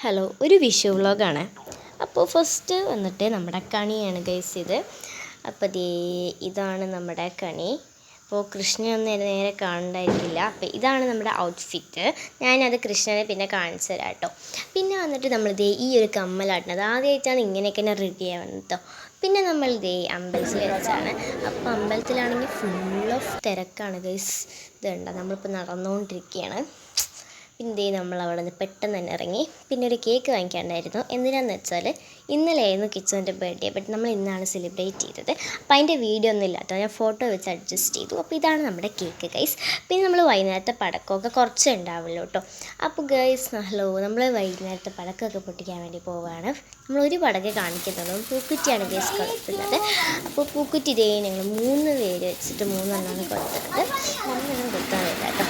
Hello, ഒരു വിഷു വ്ളോഗാണ്. അപ്പോൾ ഫസ്റ്റ് വന്നിട്ട് നമ്മുടെ കണിയാണ് ഗൈസ് ഇത്. അപ്പോൾ ഇതാണ് നമ്മുടെ കണി. അപ്പോൾ കൃഷ്ണനൊന്നും നേരെ കാണണ്ടായിരിക്കില്ല. അപ്പോൾ ഇതാണ് നമ്മുടെ ഔട്ട്ഫിറ്റ്. ഞാനത് കൃഷ്ണനെ പിന്നെ കാണിച്ചു തരാം കേട്ടോ. പിന്നെ വന്നിട്ട് നമ്മളിത് ഈ ഒരു കമ്മലാട്ടത് ആദ്യമായിട്ടാണ് ഇങ്ങനെയൊക്കെ തന്നെ റെഡി ആവുന്നത് കേട്ടോ. പിന്നെ നമ്മളിത് അമ്പലത്തിൽ വെച്ചാണ്. അപ്പോൾ അമ്പലത്തിലാണെങ്കിൽ ഫുൾ ഓഫ് തിരക്കാണ് ഗൈസ്. ഇതുണ്ട്, നമ്മളിപ്പോൾ നടന്നുകൊണ്ടിരിക്കുകയാണ്. പിന്നെ നമ്മളവിടെ നിന്ന് പെട്ടെന്ന് തന്നെ ഇറങ്ങി. പിന്നെ ഒരു കേക്ക് വാങ്ങിക്കാണ്ടായിരുന്നു. എന്തിനാന്ന് വെച്ചാൽ ഇന്നലെയായിരുന്നു കിച്ചുവിൻ്റെ ബർത്ത്ഡേ. ബട്ട് നമ്മൾ ഇന്നാണ് സെലിബ്രേറ്റ് ചെയ്തത്. അപ്പോൾ അതിൻ്റെ വീഡിയോ ഒന്നും ഇല്ല കേട്ടോ, ഞാൻ ഫോട്ടോ വെച്ച് അഡ്ജസ്റ്റ് ചെയ്തു. അപ്പോൾ ഇതാണ് നമ്മുടെ കേക്ക് ഗൈസ്. പിന്നെ നമ്മൾ വൈകുന്നേരത്തെ പടക്കമൊക്കെ കുറച്ചേ ഉണ്ടാവുള്ളൂ കേട്ടോ. അപ്പോൾ ഗൈസ് ഹലോ, നമ്മൾ വൈകുന്നേരത്തെ പടക്കമൊക്കെ പൊട്ടിക്കാൻ വേണ്ടി പോവുകയാണ്. നമ്മളൊരു പടക്കെ കാണിക്കുന്നുള്ളൂ. പൂക്കുറ്റിയാണ് ഗൈസ് കൊടുക്കുന്നത്. അപ്പോൾ പൂക്കുറ്റി ഇതേ ഞങ്ങൾ 3 പേര് വെച്ചിട്ട് 3 എണ്ണമാണ് കൊടുത്തത്. 1 എണ്ണം കൊടുക്കാൻ വേണ്ട കേട്ടോ.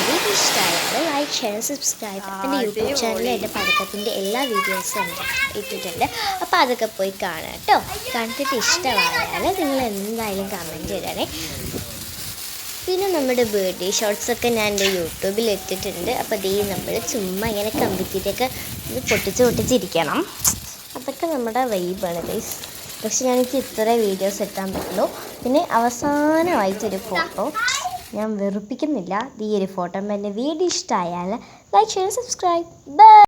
അപ്പോൾ ഇഷ്ടമായാൽ ലൈക്ക്, ഷെയർ, സബ്സ്ക്രൈബ്. എൻ്റെ യൂട്യൂബ് ചാനലിൽ എൻ്റെ പടക്കത്തിൻ്റെ എല്ലാ വീഡിയോസും ഇട്ടിട്ടുണ്ട്. അപ്പോൾ അതൊക്കെ പോയി കാണാം കേട്ടോ. കണ്ടിട്ട് ഇഷ്ടമായാൽ നിങ്ങൾ എന്തായാലും കമൻറ്റ് ചെയ്യണേ. പിന്നെ നമ്മുടെ ബർത്ത്ഡേ ഷോർട്സൊക്കെ ഞാൻ എൻ്റെ യൂട്യൂബിൽ ഇട്ടിട്ടുണ്ട്. അപ്പോൾ നമ്മൾ ചുമ്മാ ഇങ്ങനെ കമ്പിത്തിരിയൊക്കെ പൊട്ടിച്ചിരിക്കണം. അതൊക്കെ നമ്മുടെ വൈബാണ് ഗൈസ്. പക്ഷെ എനിക്ക് ഇത്ര വീഡിയോസ് എത്താൻ പറ്റുള്ളൂ. പിന്നെ അവസാനമായിട്ടൊരു ഫോട്ടോ ഞാൻ വെറുപ്പിക്കുന്നില്ല. ഈ ഒരു ഫോട്ടോ എൻ്റെ വീഡിയോ ഇഷ്ടമായാൽ ലൈക്ക്, ഷെയർ, സബ്സ്ക്രൈബ്. ബൈ.